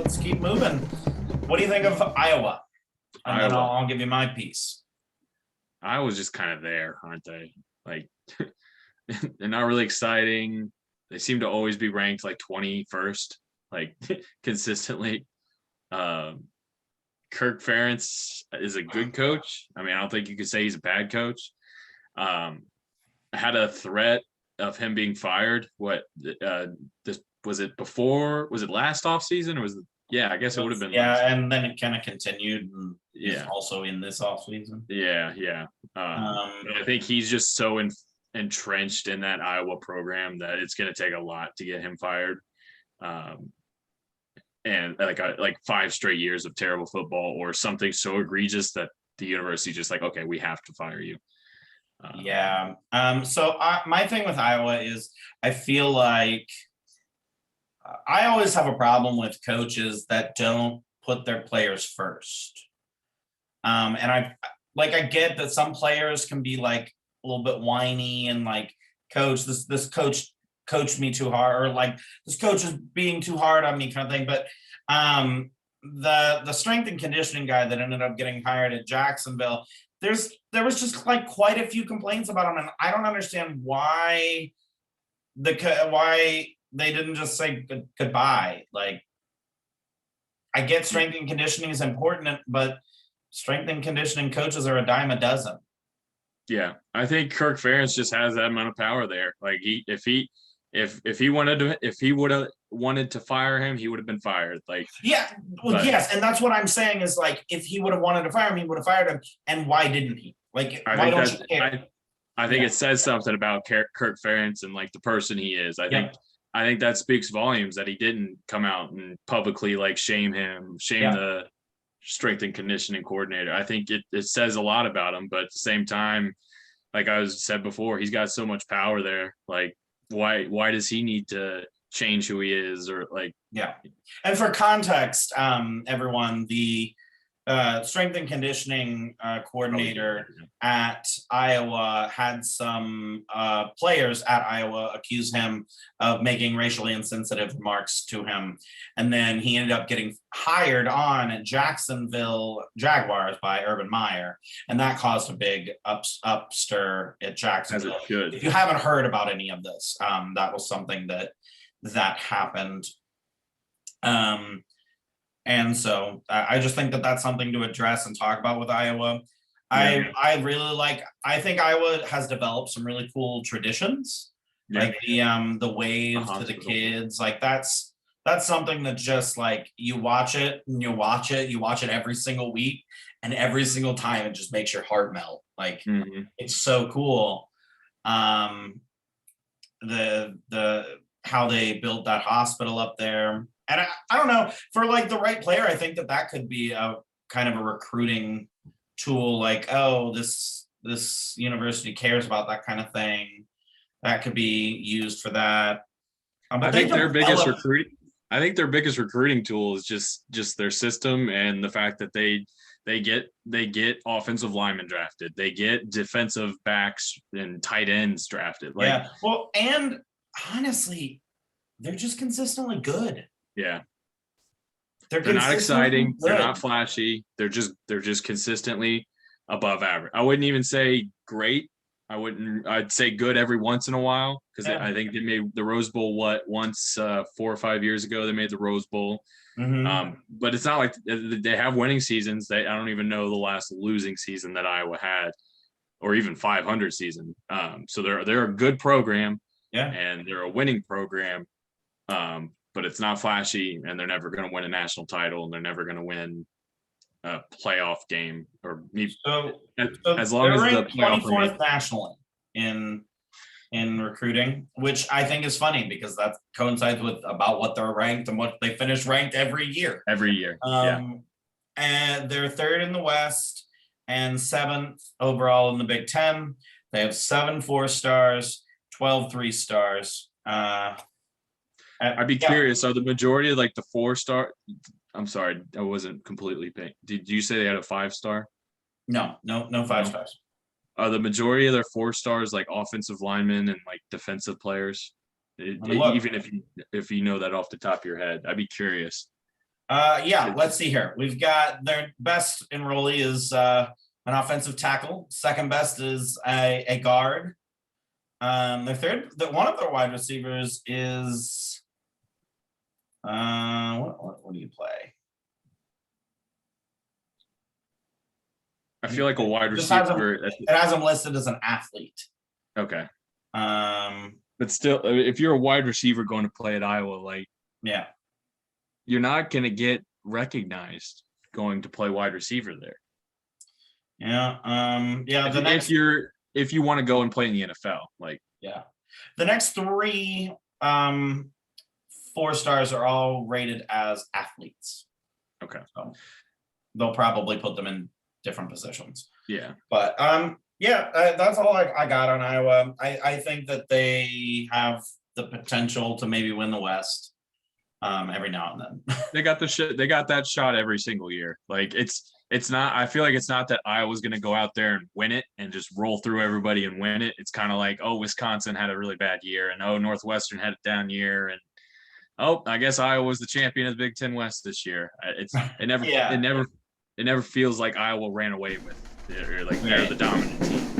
let's keep moving. What do you think of Iowa? And then Iowa. I'll give you my piece. Iowa's just kind of there, aren't they? Like, they're not really exciting. They seem to always be ranked like 21st, like consistently. Kirk Ferentz is a good coach. I mean, I don't think you could say he's a bad coach. I had a threat of him being fired. This was it before? Was it last off season or was it? Yeah, I guess it would have been. Yeah, and then it kind of continued. And yeah, also in this off season. yeah. I think he's just so entrenched in that Iowa program that it's going to take a lot to get him fired. And like 5 straight years of terrible football or something so egregious that the university just like, okay, we have to fire you. Yeah. So my thing with Iowa is I feel like I always have a problem with coaches that don't put their players first. And I get that some players can be like a little bit whiny and like, coach, this coach coached me too hard, or like this coach is being too hard on me kind of thing. But the strength and conditioning guy that ended up getting hired at Jacksonville, there was just like quite a few complaints about him, and I don't understand why they didn't just say goodbye. Like, I get strength and conditioning is important, but strength and conditioning coaches are a dime a dozen. Yeah, I think Kirk Ferentz just has that amount of power there. Like if he would have wanted to fire him, he would have been fired. Like, yeah, well, yes, and that's what I'm saying is like, if he would have wanted to fire him, he would have fired him. And why didn't he? Like, why don't you care? I think it says something about Kirk Ferentz and like the person he is. I think that speaks volumes that he didn't come out and publicly like shame the strength and conditioning coordinator. I think it says a lot about him, but at the same time, like I said before, he's got so much power there. Like, why does he need to change who he is? Or like, yeah. And for context, everyone, the strength and conditioning coordinator at Iowa had some players at Iowa accuse him of making racially insensitive remarks to him. And then he ended up getting hired on at Jacksonville Jaguars by Urban Meyer. And that caused a big upstir at Jacksonville. If you haven't heard about any of this, that was something that happened. And so I just think that that's something to address and talk about with Iowa. Yeah. I think Iowa has developed some really cool traditions, like the waves to the kids. Like that's something that just like you watch it every single week, and every single time it just makes your heart melt. Like it's so cool. The how they built that hospital up there. And I don't know, for like the right player, I think that could be a kind of a recruiting tool. Like, oh, this university cares about that kind of thing. That could be used for that. I think their biggest recruiting tool is just their system and the fact that they get offensive linemen drafted. They get defensive backs and tight ends drafted. Like, yeah. Well, and honestly, they're just consistently good. Yeah. They're not exciting. Good. They're not flashy. They're just consistently above average. I wouldn't even say great. I'd say good every once in a while, because I think they made the Rose Bowl once 4 or 5 years ago. They made the Rose Bowl. But it's not like they have winning seasons. I don't even know the last losing season that Iowa had, or even 500 season. So they're a good program. Yeah. And they're a winning program. But it's not flashy, and they're never going to win a national title, and they're never going to win a playoff game, or as long as the playoff 24th nationally in recruiting, which I think is funny because that coincides with about what they're ranked and what they finish ranked every year. And they're 3rd in the West and 7th overall in the Big Ten. They have 7 4-stars, 12 3-stars. I'd be curious, are the majority of like the 4-star? I'm sorry, I wasn't completely paying. Did you say they had a 5-star? No 5 stars. Are the majority of their 4-stars like offensive linemen and like defensive players? Even if you know that off the top of your head, I'd be curious. Yeah, let's see here. We've got their best enrollee is an offensive tackle. Second best is a guard. Their third, one of their wide receivers is what do you play? I feel like a wide It has him, receiver. it has him listed as an athlete. Okay. Um, But still, if you're a wide receiver going to play at Iowa, like, yeah, you're not going to get recognized going to play wide receiver there. yeah, yeah. If you want to go and play in the NFL, like, yeah, the next three 4 stars are all rated as athletes. Okay. So they'll probably put them in different positions. Yeah. But yeah, that's all I got on Iowa. I think that they have the potential to maybe win the West every now and then. They got that shot every single year. Like, it's not, I feel like it's not that Iowa's going to go out there and win it and just roll through everybody and win it. It's kind of like, oh, Wisconsin had a really bad year, and oh, Northwestern had a down year, and oh, I guess Iowa was the champion of the Big Ten West this year. It never feels like Iowa ran away with it, or like they're the dominant team.